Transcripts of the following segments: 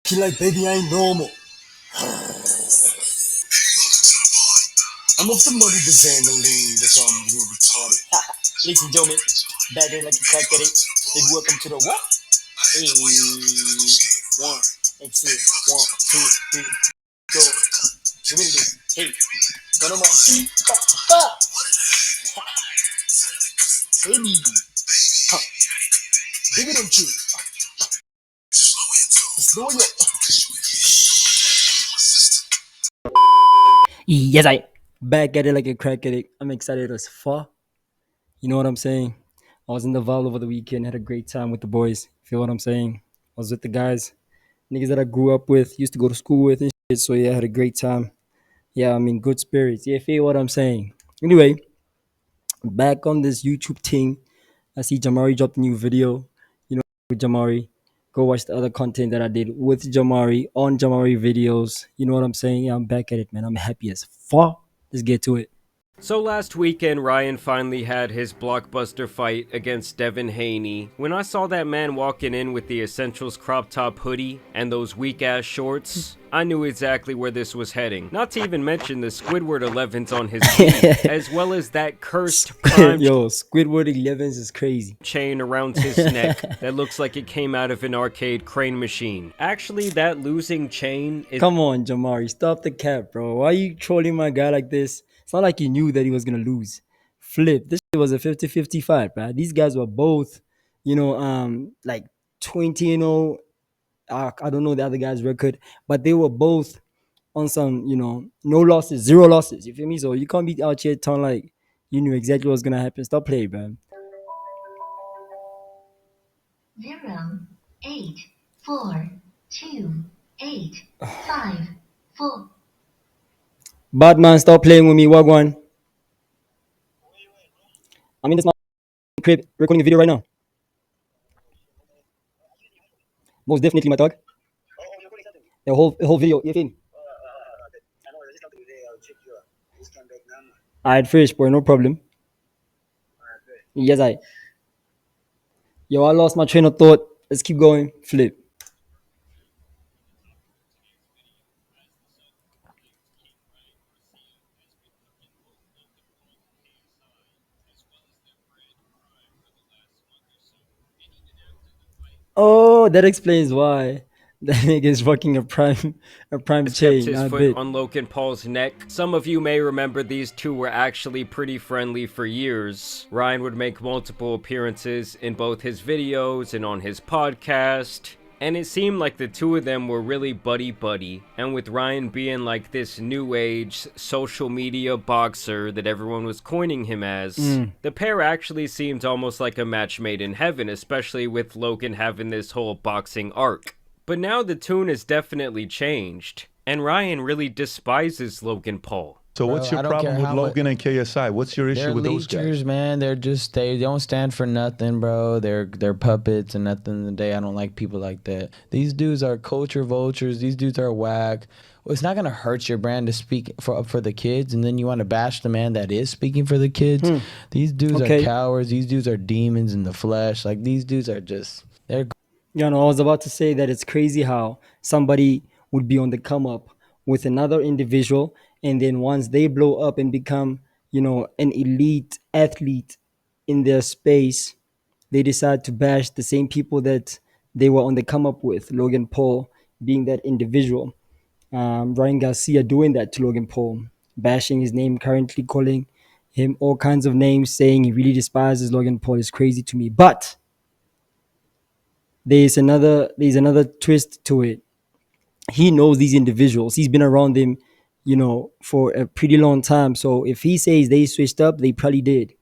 He like, baby, I ain't normal. I'm off the money, the Vandaline, that's all I'm really retarded. Ladies and gentlemen, back in like a crack at it. And welcome to the what? Hey, one, and two, 1, 2, 3, go. You ready to do? Hey, go no more. Baby, huh? Bigger than you. Slow it up. Yes, I back at it like a crack at it. I'm excited as fuck. You know what I'm saying? I was in the Val over the weekend, had a great time with the boys. Feel what I'm saying? I was with the guys, niggas that I grew up with, used to go to school with and shit. So yeah, I had a great time. Yeah, I'm in good spirits. Yeah, feel what I'm saying? Anyway, back on this YouTube thing. I see Jamari dropped a new video. You know, with Jamari. Go watch the other content that I did with Jamari on Jamari videos. You know what I'm saying? Yeah, I'm back at it, man. I'm happy as fuck. Let's get to it. So last weekend, Ryan finally had his blockbuster fight against Devin Haney. When I saw that man walking in with the Essentials crop top hoodie and those weak-ass shorts, I knew exactly where this was heading. Not to even mention the Squidward 11s on his feet, as well as that cursed prime Yo, Squidward 11s is crazy. chain around his neck that looks like it came out of an arcade crane machine. Actually, that losing chain is— Come on, Jamari. Stop the cap, bro. Why are you trolling my guy like this? It's not like you knew that he was going to lose. Flip. This shit was a 50-50 fight, bro. These guys were both, like 20 I don't know the other guy's record, but they were both on some, no losses, zero losses. You feel me? So you can't be out here telling like you knew exactly what's gonna happen. Stop playing, man. 0, 8, 4, 2, 8, 5, 4. Batman, stop playing with me, Wagwan. I'm in this crib recording a video right now. Most definitely, my dog. The whole video, you feel me? Alright, fresh, boy, no problem. Yes, I. Yo, I lost my train of thought. Let's keep going. Flip. Oh, that explains why that nigga is rocking a prime kept chain. his I foot bet. on Logan Paul's neck. Some of you may remember these two were actually pretty friendly for years. Ryan would make multiple appearances in both his videos and on his podcast, and it seemed like the two of them were really buddy-buddy. And with Ryan being like this new age social media boxer that everyone was coining him as, the pair actually seemed almost like a match made in heaven, especially with Logan having this whole boxing arc. But now the tune has definitely changed, and Ryan really despises Logan Paul. So what's your I don't problem care with how mu- Logan and KSI? What's your issue They're with those guys? leechers, man. They don't stand for nothing, bro. They're puppets and nothing the day. I don't like people like that. These dudes are culture vultures. These dudes are whack. Well, it's not gonna hurt your brand to speak for the kids, and then you want to bash the man that is speaking for the kids. These dudes Okay. are cowards. These dudes are demons in the flesh. Like these dudes are just they're I was about to say that it's crazy how somebody would be on the come up with another individual, and then once they blow up and become, an elite athlete in their space, they decide to bash the same people that they were on the come up with. Logan Paul being that individual. Ryan Garcia doing that to Logan Paul, bashing his name, currently calling him all kinds of names, saying he really despises Logan Paul is crazy to me. But there's another twist to it. He knows these individuals. He's been around them, for a pretty long time. So if he says they switched up, they probably did.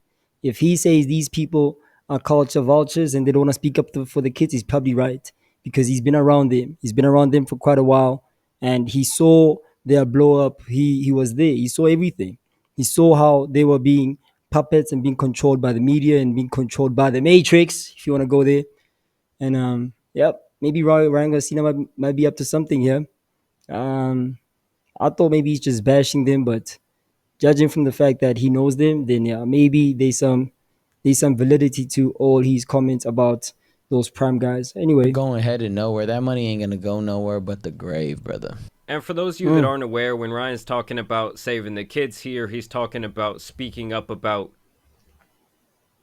If he says these people are culture vultures and they don't want to speak up for the kids, he's probably right because he's been around them. He's been around them for quite a while, and he saw their blow up. He was there. He saw everything. He saw how they were being puppets and being controlled by the media and being controlled by the Matrix, if you want to go there. And yep, maybe Ryan Garcia might be up to something here. Um, I thought maybe he's just bashing them, but judging from the fact that he knows them, then yeah, maybe there's some validity to all his comments about those prime guys. Anyway, Going headed nowhere. That money ain't gonna go nowhere but the grave, brother. And for those of you that aren't aware, when Ryan's talking about saving the kids here, he's talking about speaking up about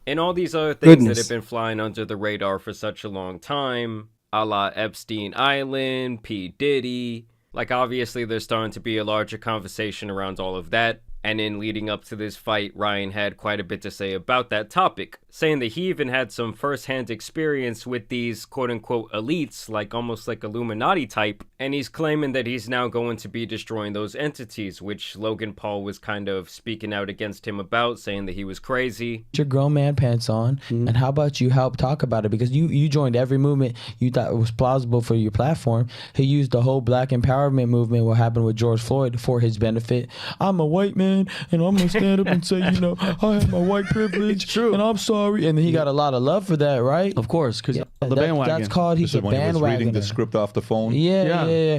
and all these other things that have been flying under the radar for such a long time, a la Epstein Island, P. Diddy. Like, obviously, there's starting to be a larger conversation around all of that. And in leading up to this fight, Ryan had quite a bit to say about that topic, saying that he even had some first-hand experience with these quote-unquote elites, like almost like Illuminati type, and he's claiming that he's now going to be destroying those entities, which Logan Paul was kind of speaking out against him about, saying that he was crazy. Your grown man pants on, and how about you help talk about it? Because you joined every movement you thought it was plausible for your platform. He used the whole black empowerment movement, what happened with George Floyd, for his benefit. I'm a white man, and I'm gonna stand up and say, I have my white privilege, and I'm sorry. And he got a lot of love for that, right? Of course, because the bandwagon. That's called This is when he was reading the script off the phone. Yeah.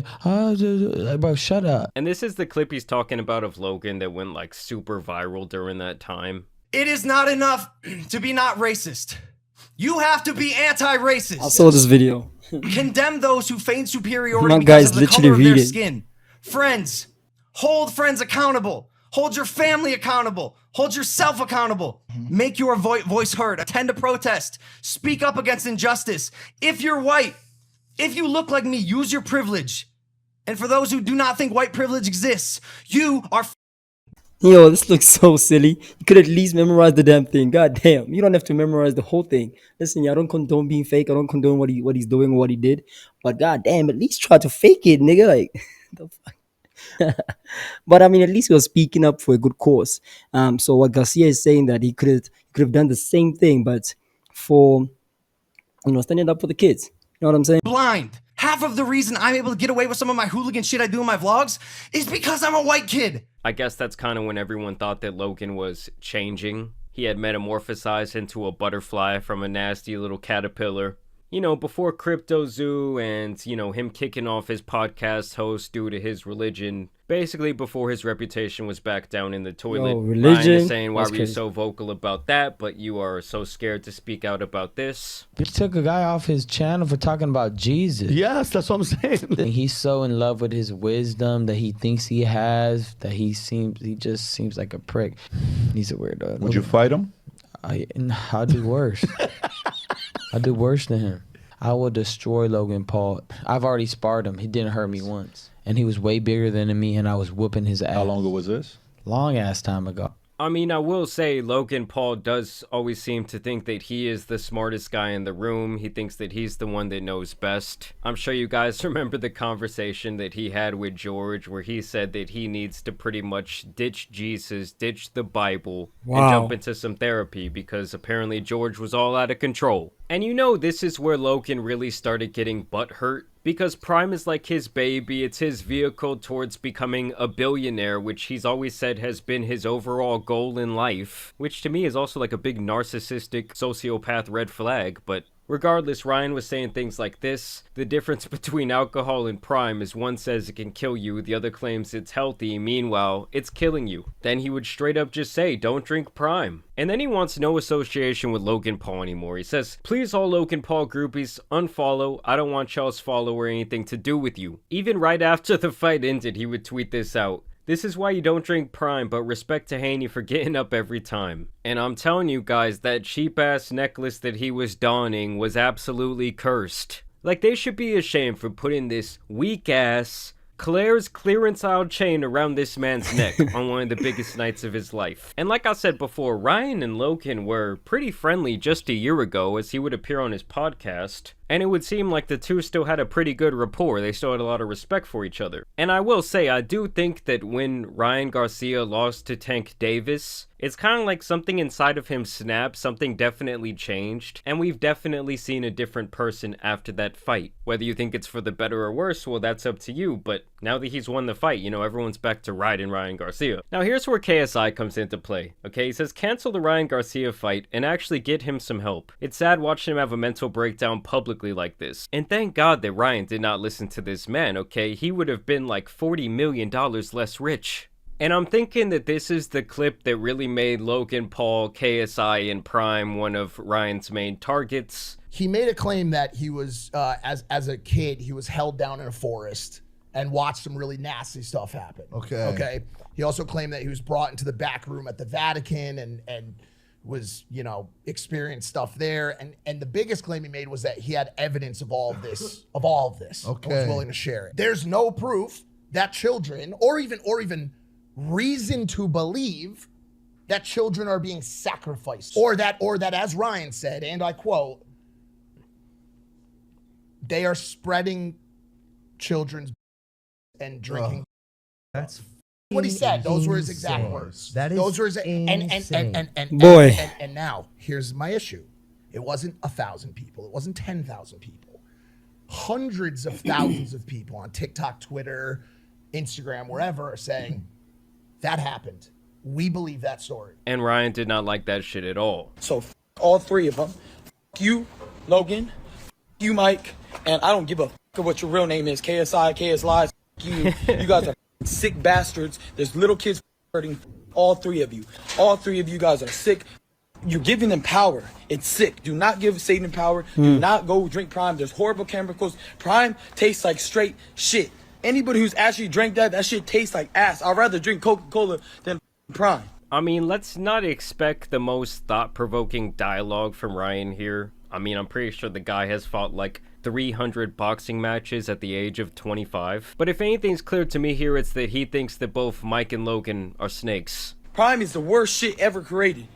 Bro, shut up. And this is the clip he's talking about of Logan that went like super viral during that time. It is not enough to be not racist. You have to be anti-racist. I saw this video. Condemn those who feign superiority My because guy's of the literally color of their reading. skin. Friends, hold friends accountable. Hold your family accountable. Hold yourself accountable. Make your voice heard. Attend a protest. Speak up against injustice. If you're white, if you look like me, use your privilege. And for those who do not think white privilege exists, you are Yo, this looks so silly. You could at least memorize the damn thing. God damn. You don't have to memorize the whole thing. Listen, I don't condone being fake. I don't condone what he's doing or what he did. But god damn, at least try to fake it, nigga. Like, the fuck? But I mean, at least he was speaking up for a good cause. So what Garcia is saying, that he could have done the same thing, but for standing up for the kids. You know what I'm saying? blind. Half of the reason I'm able to get away with some of my hooligan shit I do in my vlogs is because I'm a white kid. I guess that's kind of when everyone thought that Logan was changing. He had metamorphosized into a butterfly from a nasty little caterpillar. Before Crypto Zoo and, him kicking off his podcast host due to his religion. Basically, before his reputation was back down in the toilet. Religion? Ryan is saying, why That's were you crazy. so vocal about that, but you are so scared to speak out about this? He took a guy off his channel for talking about Jesus. Yes, that's what I'm saying. And he's so in love with his wisdom that he thinks he has, that he just seems like a prick. He's a weirdo. Would you fight him? I'll do worse. I'll do worse than him. I will destroy Logan Paul. I've already sparred him. He didn't hurt me once. And he was way bigger than me, and I was whooping his ass. How long ago was this? Long ass time ago. I mean, I will say Logan Paul does always seem to think that he is the smartest guy in the room. He thinks that he's the one that knows best. I'm sure you guys remember the conversation that he had with George where he said that he needs to pretty much ditch Jesus, ditch the Bible, and jump into some therapy because apparently George was all out of control. And this is where Logan really started getting butthurt. Because Prime is like his baby, it's his vehicle towards becoming a billionaire, which he's always said has been his overall goal in life. Which to me is also like a big narcissistic sociopath red flag, but regardless, Ryan was saying things like this. The difference between alcohol and Prime is one says it can kill you, the other claims it's healthy, meanwhile, it's killing you. Then he would straight up just say, don't drink Prime. And then he wants no association with Logan Paul anymore. He says, please all Logan Paul groupies, unfollow. I don't want y'all's follow or anything to do with you. Even right after the fight ended, he would tweet this out. This is why you don't drink Prime, but respect to Haney for getting up every time. And I'm telling you guys, that cheap-ass necklace that he was donning was absolutely cursed. Like, they should be ashamed for putting this weak-ass Claire's clearance aisle chain around this man's neck on one of the biggest nights of his life. And like I said before, Ryan and Logan were pretty friendly just a year ago as he would appear on his podcast. And it would seem like the two still had a pretty good rapport. They still had a lot of respect for each other. And I will say, I do think that when Ryan Garcia lost to Tank Davis, it's kind of like something inside of him snapped, something definitely changed, and we've definitely seen a different person after that fight. Whether you think it's for the better or worse, well, that's up to you, but now that he's won the fight, everyone's back to riding Ryan Garcia. Now here's where KSI comes into play, okay? He says cancel the Ryan Garcia fight and actually get him some help. It's sad watching him have a mental breakdown publicly like this. And thank God that Ryan did not listen to this man, okay? He would have been like $40 million less rich. And I'm thinking that this is the clip that really made Logan Paul, KSI, and Prime one of Ryan's main targets. He made a claim that he was, as a kid, he was held down in a forest and watched some really nasty stuff happen. Okay. He also claimed that he was brought into the back room at the Vatican and was, experienced stuff there. And the biggest claim he made was that he had evidence of all of this, and was willing to share it. There's no proof that children, or even reason to believe that children are being sacrificed, or that, as Ryan said, and I quote, they are spreading children's and drinking. That's what he said. Those were his exact words. That is those were his insane. Boy. And now here's my issue. It wasn't 1,000 people. It wasn't 10,000 people. Hundreds of thousands of people on TikTok, Twitter, Instagram, wherever are saying that happened. We believe that story. And Ryan did not like that shit at all. So all three of them. You, Logan, you, Mike, and I don't give a what your real name is. KSI, KS Lies. You guys are sick bastards. There's little kids hurting. All three of you. All three of you guys are sick. You're giving them power. It's sick. Do not give Satan power. Do not go drink Prime. There's horrible chemicals. Prime tastes like straight shit. Anybody who's actually drank that shit tastes like ass. I'd rather drink Coca-Cola than Prime. I mean, let's not expect the most thought-provoking dialogue from Ryan here. I mean, I'm pretty sure the guy has fought like 300 boxing matches at the age of 25. But if anything's clear to me here, it's that he thinks that both Mike and Logan are snakes. Prime is the worst shit ever created.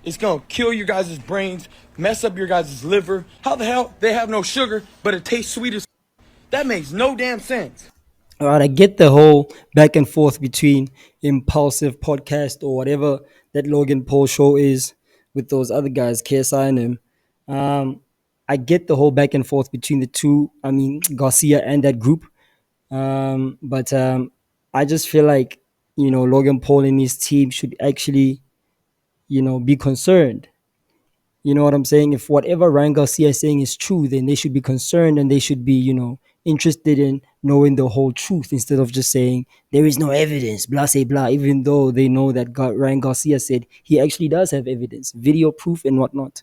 It's gonna kill your guys' brains, mess up your guys' liver. How the hell they have no sugar, but it tastes sweet as that makes no damn sense. All right, I get the whole back and forth between Impulsive Podcast or whatever that Logan Paul show is with those other guys, KSI and him. I get the whole back and forth between the two. I mean, Garcia and that group. But I just feel like, Logan Paul and his team should actually, be concerned. You know what I'm saying? If whatever Ryan Garcia is saying is true, then they should be concerned and they should be, interested in knowing the whole truth instead of just saying there is no evidence, blah, say, blah, even though they know that Ryan Garcia said he actually does have evidence, video proof and whatnot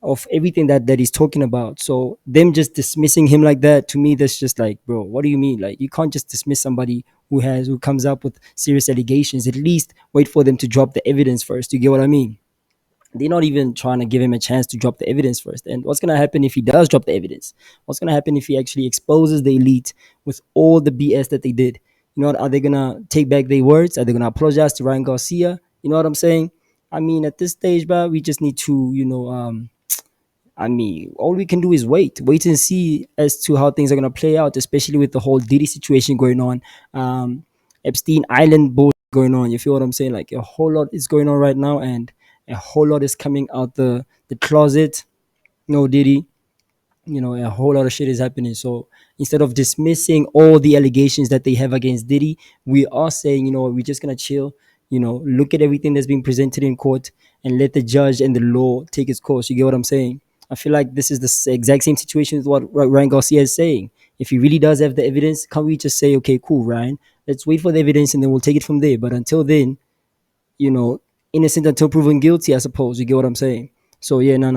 of everything that he's talking about. So them just dismissing him like that, to me, that's just like, bro, what do you mean? Like, you can't just dismiss somebody who comes up with serious allegations. At least wait for them to drop the evidence first. You get what I mean? They're not even trying to give him a chance to drop the evidence first. And what's going to happen if he does drop the evidence? What's going to happen if he actually exposes the elite with all the BS that they did? You know what? Are they going to take back their words? Are they going to apologize to Ryan Garcia? You know what I'm saying? I mean, at this stage, bro, we just need to, all we can do is wait and see as to how things are going to play out, especially with the whole Diddy situation going on, Epstein Island bullshit going on. You feel what I'm saying? Like, a whole lot is going on right now, and a whole lot is coming out the closet. No Diddy, a whole lot of shit is happening. So instead of dismissing all the allegations that they have against Diddy, we are saying, we're just gonna chill, look at everything that's being presented in court and let the judge and the law take its course. You get what I'm saying? I feel like this is the exact same situation with what Ryan Garcia is saying. If he really does have the evidence, can't we just say, okay, cool, Ryan, let's wait for the evidence and then we'll take it from there. But until then, innocent until proven guilty, I suppose. You get what I'm saying? So yeah, no. I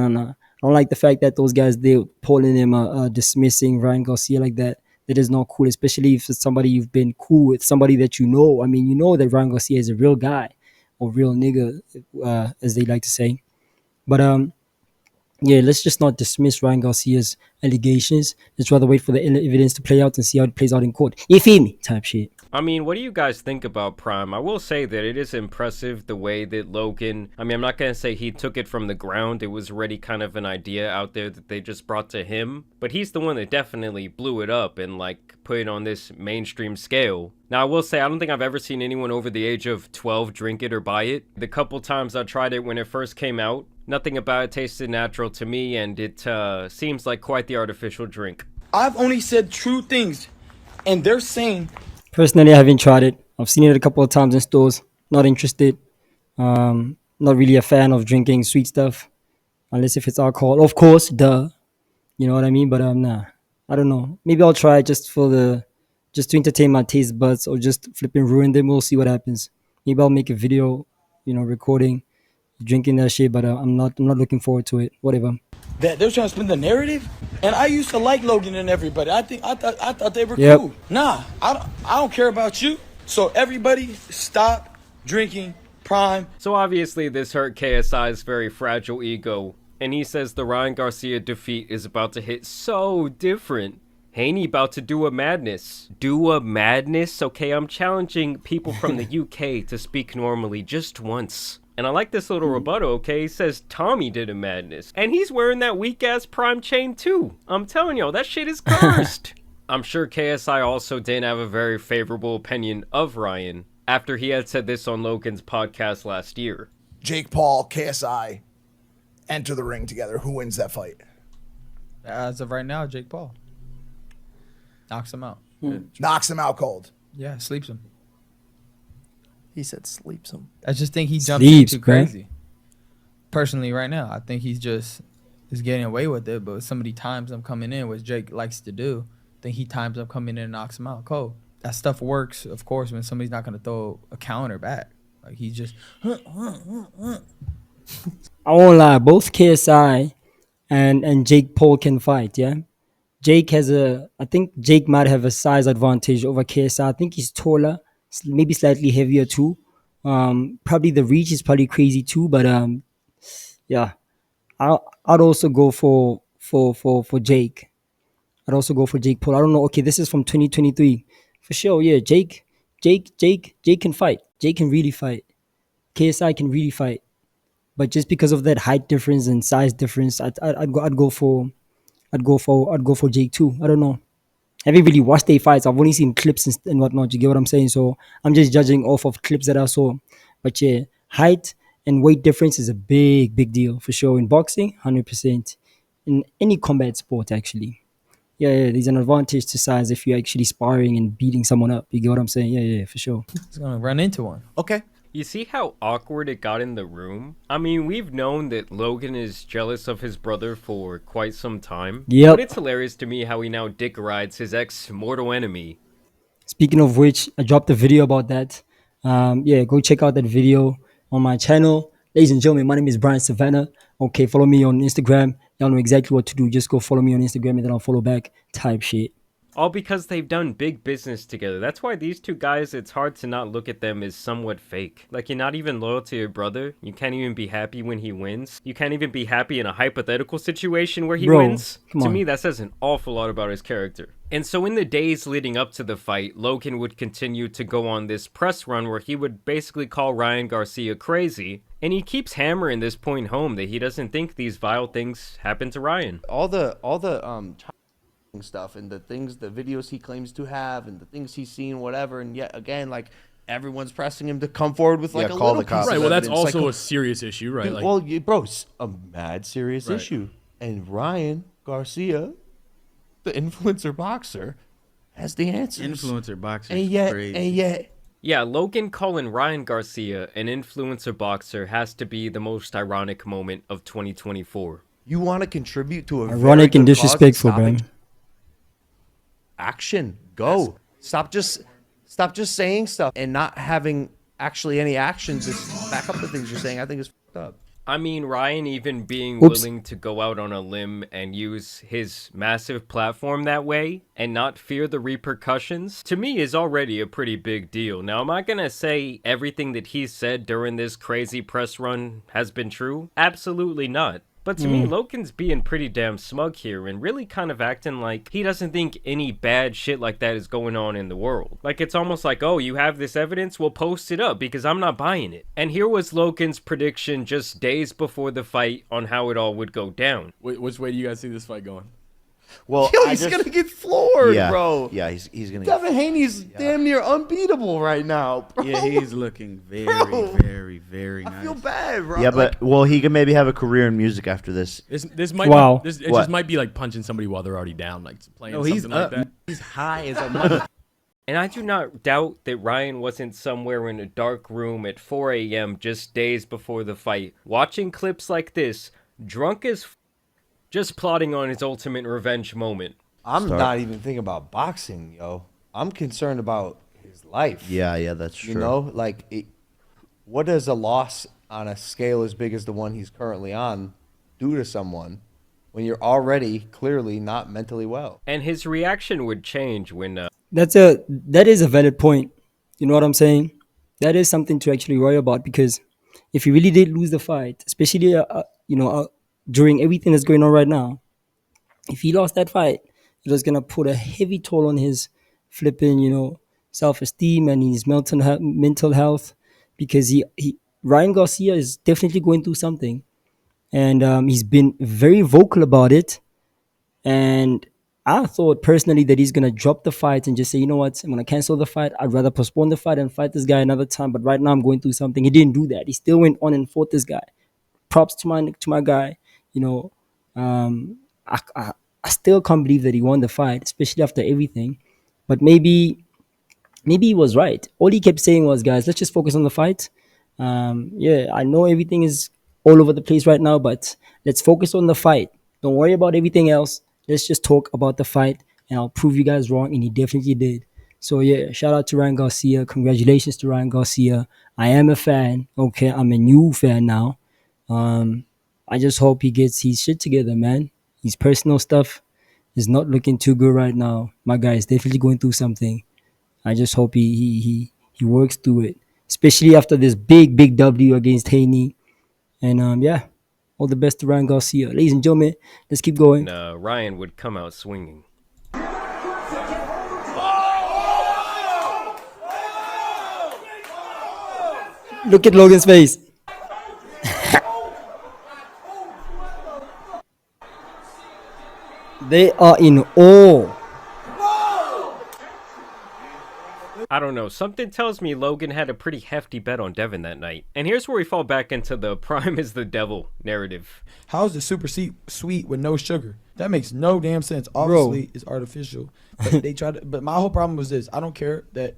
don't like the fact that those guys, they're polling him, dismissing Ryan Garcia like that. That is not cool, especially if it's somebody you've been cool with, somebody that you know. I mean, you know that Ryan Garcia is a real guy or real nigga, as they like to say. But yeah, let's just not dismiss Ryan Garcia's allegations. Let's rather wait for the evidence to play out and see how it plays out in court. You feel me? Type shit. I mean, what do you guys think about Prime? I will say that it is impressive the way that Logan, I'm not going to say he took it from the ground. It was already kind of an idea out there that they just brought to him. But he's the one that definitely blew it up and put it on this mainstream scale. Now, I will say, I don't think I've ever seen anyone over the age of 12 drink it or buy it. The couple times I tried it when it first came out, nothing about it tasted natural to me, and it seems like quite the artificial drink. I've only said true things, and they're saying... Personally, I haven't tried it. I've seen it a couple of times in stores. Not interested. Not really a fan of drinking sweet stuff, unless if it's alcohol. Of course, duh. You know what I mean? But nah. I don't know. Maybe I'll try it just for the just to entertain my taste buds or just flipping ruin them. We'll see what happens. Maybe I'll make a video, recording, drinking that shit. But I'm not looking forward to it. Whatever. That they're trying to spin the narrative, and I used to like Logan and everybody. I thought they were Yep. cool. Nah, I don't care about you. So everybody, stop drinking Prime. So obviously this hurt KSI's very fragile ego, and he says the Ryan Garcia defeat is about to hit so different. Haney about to do a madness. Do a madness? Okay, I'm challenging people from the UK to speak normally just once. And I like this little rebuttal, okay? He says Tommy did a madness. And he's wearing that weak-ass Prime chain too. I'm telling y'all, that shit is cursed. I'm sure KSI also didn't have a very favorable opinion of Ryan after he had said this on Logan's podcast last year. Jake Paul, KSI, enter the ring together. Who wins that fight? As of right now, Jake Paul knocks him out. Knocks him out cold. Yeah, sleeps him. He said sleeps him. I just think he jumped Sleeps, too bruh. crazy. Personally, right now, I think he's getting away with it. But so many times I'm coming in, which Jake likes to do, I think he times up coming in and knocks him out cold. That stuff works, of course, when somebody's not gonna throw a counter back. Like he's just. I won't lie. Both KSI and Jake Paul can fight. Yeah. I think Jake might have a size advantage over KSI. I think he's taller, maybe slightly heavier too. Probably the reach is probably crazy too, but yeah, I'd also go for Jake. I'd also go for Jake Paul. I don't know. Okay, this is from 2023 for sure. Yeah, Jake can fight. Jake can really fight. KSI can really fight, but just because of that height difference and size difference, I'd go for Jake too. I don't know. I haven't really watched their fights. I've only seen clips and whatnot. You get what I'm saying? So I'm just judging off of clips that I saw. But yeah, height and weight difference is a big deal for sure in boxing, 100%. In any combat sport, actually. Yeah, there's an advantage to size if you're actually sparring and beating someone up. You get what I'm saying? Yeah, for sure. He's gonna run into one. Okay. You see how awkward it got in the room? I mean, we've known that Logan is jealous of his brother for quite some time. Yep. But it's hilarious to me how he now dick rides his ex-mortal enemy. Speaking of which, I dropped a video about that. Yeah, go check out that video on my channel. Ladies and gentlemen, my name is Brian Savannah. Okay, follow me on Instagram. Y'all know exactly what to do. Just go follow me on Instagram and then I'll follow back type shit. All because they've done big business together. That's why these two guys, it's hard to not look at them as somewhat fake. Like, you're not even loyal to your brother. You can't even be happy when he wins. You can't even be happy in a hypothetical situation where he wins. To me, that says an awful lot about his character. And so in the days leading up to the fight, Logan would continue to go on this press run where he would basically call Ryan Garcia crazy. And he keeps hammering this point home that he doesn't think these vile things happen to Ryan. All the stuff and the videos he claims to have and the things he's seen, whatever, and yet again, like, everyone's pressing him to come forward with like a little piece of right. Well, that's evidence. also like, a serious issue, right? Like, well, bro, it's a mad serious issue, and Ryan Garcia, the influencer boxer, has the answers. Influencer boxer, and yet, crazy. Yeah, Logan calling Ryan Garcia an influencer boxer has to be the most ironic moment of 2024. You want to contribute to a ironic and disrespectful, man. Action, go. Stop just saying stuff and not having actually any actions. Just back up the things you're saying. I think it's fucked up. I mean, Ryan even being willing to go out on a limb and use his massive platform that way and not fear the repercussions, to me is already a pretty big deal. Now, am I gonna say everything that he said during this crazy press run has been true? Absolutely not. But to me, Logan's being pretty damn smug here and really kind of acting like he doesn't think any bad shit like that is going on in the world. Like, it's almost like, oh, you have this evidence? Well, post it up because I'm not buying it. And here was Logan's prediction just days before the fight on how it all would go down. Which way do you guys see this fight going? Well, he's gonna get floored, bro. Yeah, he's gonna. Devin Haney's damn near unbeatable right now, bro. Yeah, he's looking very nice. I feel bad, bro. Yeah, but he can maybe have a career in music after this. This might it just might be like punching somebody while they're already down, like playing something like that. He's high as a mother. And I do not doubt that Ryan wasn't somewhere in a dark room at 4 a.m. just days before the fight, watching clips like this, drunk as just plotting on his ultimate revenge moment. I'm not even thinking about boxing, yo. I'm concerned about his life. Yeah, that's true. You know, like, what does a loss on a scale as big as the one he's currently on do to someone when you're already clearly not mentally well? And his reaction would change when that is a valid point. You know what I'm saying? That is something to actually worry about, because if he really did lose the fight, especially during everything that's going on right now, if he lost that fight, it was gonna put a heavy toll on his flipping, self-esteem and his mental health, because he Ryan Garcia is definitely going through something, and he's been very vocal about it. And I thought personally that he's gonna drop the fight and just say, you know what, I'm gonna cancel the fight. I'd rather postpone the fight and fight this guy another time. But right now I'm going through something. He didn't do that. He still went on and fought this guy. Props to my guy. You know, I still can't believe that he won the fight, especially after everything. But maybe he was right. All he kept saying was, guys, let's just focus on the fight. Yeah, I know everything is all over the place right now, but let's focus on the fight. Don't worry about everything else. Let's just talk about the fight, and I'll prove you guys wrong. And he definitely did. So yeah, shout out to Ryan Garcia. Congratulations to Ryan Garcia. I am a fan. Okay, I'm a new fan now. I just hope he gets his shit together, man. His personal stuff is not looking too good right now. My guy is definitely going through something. I just hope he works through it, especially after this big W against Haney. And yeah, all the best to Ryan Garcia. Ladies and gentlemen, let's keep going. Ryan would come out swinging. Look at Logan's face. They are in awe. I don't know. Something tells me Logan had a pretty hefty bet on Devin that night. And here's where we fall back into the Prime is the devil narrative. How's the super sweet with no sugar? That makes no damn sense. Obviously, it's artificial. But they try to. But my whole problem was this: I don't care that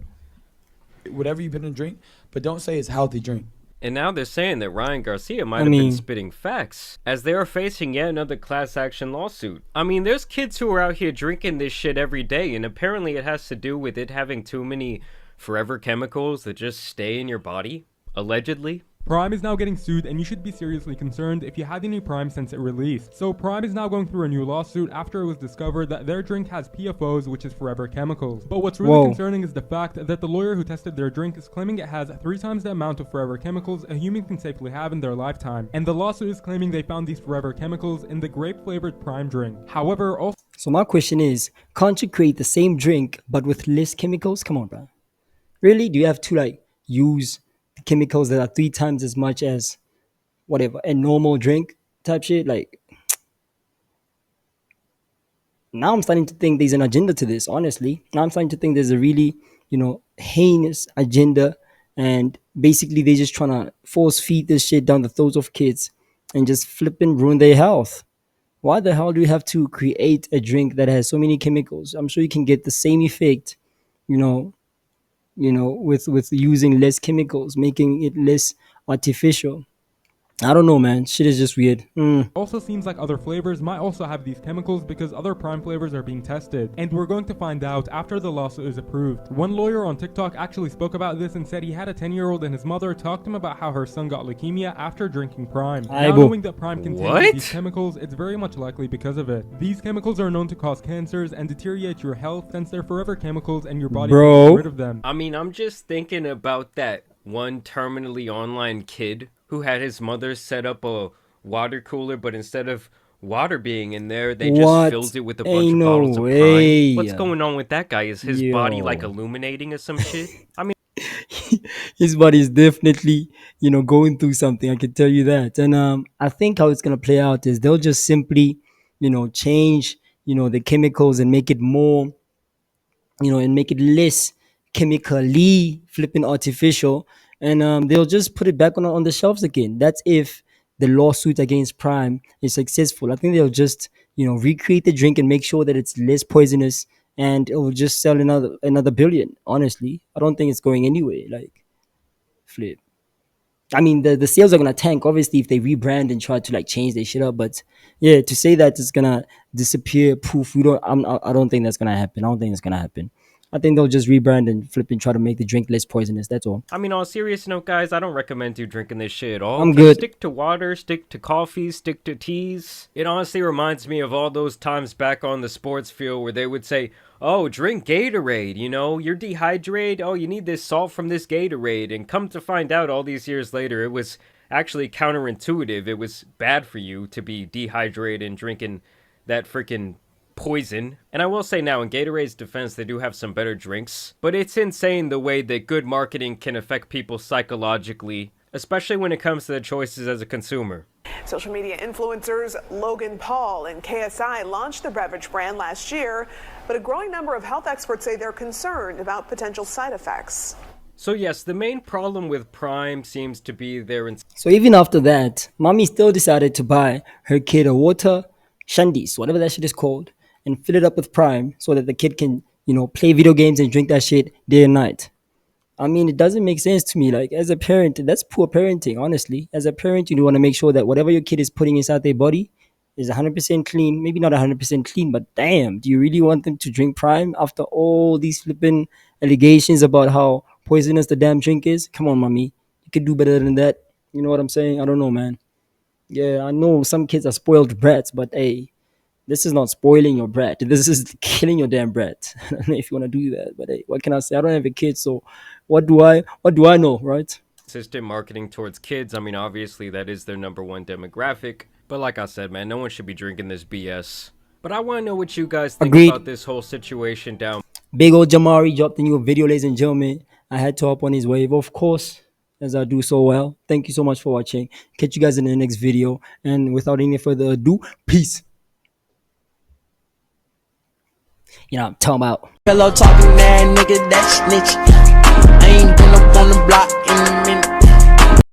whatever you put in a drink, but don't say it's healthy drink. And now they're saying that Ryan Garcia might have been spitting facts, as they are facing yet another class action lawsuit. I mean, there's kids who are out here drinking this shit every day, and apparently it has to do with it having too many forever chemicals that just stay in your body, allegedly. Prime is now getting sued, and you should be seriously concerned if you had any Prime since it released. So Prime is now going through a new lawsuit after it was discovered that their drink has PFOs, which is forever chemicals. But what's really concerning is the fact that the lawyer who tested their drink is claiming it has 3 times the amount of forever chemicals a human can safely have in their lifetime. And the lawsuit is claiming they found these forever chemicals in the grape-flavored Prime drink. However, also... So my question is, can't you create the same drink but with less chemicals? Come on, bro. Really? Do you have to use chemicals that are 3 times as much as whatever a normal drink type shit? Now I'm starting to think there's an agenda to this, honestly. Now I'm starting to think there's a really heinous agenda, and basically they're just trying to force feed this shit down the throats of kids and just flipping ruin their health. Why the hell do you have to create a drink that has so many chemicals? I'm sure you can get the same effect with using less chemicals, making it less artificial. I don't know, man. Shit is just weird. Also seems like other flavors might also have these chemicals because other Prime flavors are being tested. And we're going to find out after the lawsuit is approved. One lawyer on TikTok actually spoke about this and said he had a 10-year-old and his mother talked to him about how her son got leukemia after drinking Prime. Now knowing that Prime contains these chemicals, it's very much likely because of it. These chemicals are known to cause cancers and deteriorate your health since they're forever chemicals and your body can't get rid of them. I mean, I'm just thinking about that one terminally online kid who had his mother set up a water cooler, but instead of water being in there, they just filled it with a bunch of bottles of Prime. What's going on with that guy? Is his body illuminating or some shit? I mean, his body is definitely, going through something. I can tell you that. And I think how it's gonna play out is they'll just simply, change, the chemicals and make it more, and make it less chemically flipping artificial, and they'll just put it back on the shelves again. That's if the lawsuit against Prime is successful. I think they'll just recreate the drink and make sure that it's less poisonous, and it will just sell another billion. Honestly, I don't think it's going anywhere. Flip. I mean, the sales are gonna tank obviously if they rebrand and try to change their shit up. But yeah, to say that it's gonna disappear, poof, I don't think that's gonna happen. I don't think it's gonna happen. I think they'll just rebrand and flip and try to make the drink less poisonous. That's all. I mean, on a serious note, guys, I don't recommend you drinking this shit at all. I'm Just good. Stick to water, stick to coffee, stick to teas. It honestly reminds me of all those times back on the sports field where they would say, oh, drink Gatorade, you know, you're dehydrated. Oh, you need this salt from this Gatorade. And come to find out all these years later, it was actually counterintuitive. It was bad for you to be dehydrated and drinking that freaking poison. And I will say now, in Gatorade's defense, they do have some better drinks, but it's insane the way that good marketing can affect people psychologically, especially when it comes to the choices as a consumer. Social media influencers Logan Paul and KSI launched the beverage brand last year, but a growing number of health experts say they're concerned about potential side effects. So yes, the main problem with Prime seems to be their... So even after that, mommy still decided to buy her kid a water shandies, whatever that shit is called, and fill it up with Prime so that the kid can, you know, play video games and drink that shit day and night. I mean, it doesn't make sense to me. Like, as a parent, that's poor parenting, honestly. As a parent, you want to make sure that whatever your kid is putting inside their body is 100% clean. Maybe not 100% clean, but damn, do you really want them to drink Prime after all these flipping allegations about how poisonous the damn drink is? Come on, mommy. You could do better than that. You know what I'm saying? I don't know, man. Yeah, I know some kids are spoiled brats, but hey, this is not spoiling your brat. This is killing your damn brat. I don't know if you want to do that, but hey, what can I say? I don't have a kid, so what do I know, right? Consistent marketing towards kids. I mean, obviously that is their #1 demographic, but like I said, man, no one should be drinking this BS. But I want to know what you guys think about this whole situation down. Big old Jamari dropped a new video, ladies and gentlemen. I had to hop on his wave, of course, as I do so well. Thank you so much for watching. Catch you guys in the next video, and without any further ado, peace. You know what I'm talking about. Hello talking that nigga, that snitch. I ain't been up on the block in a minute.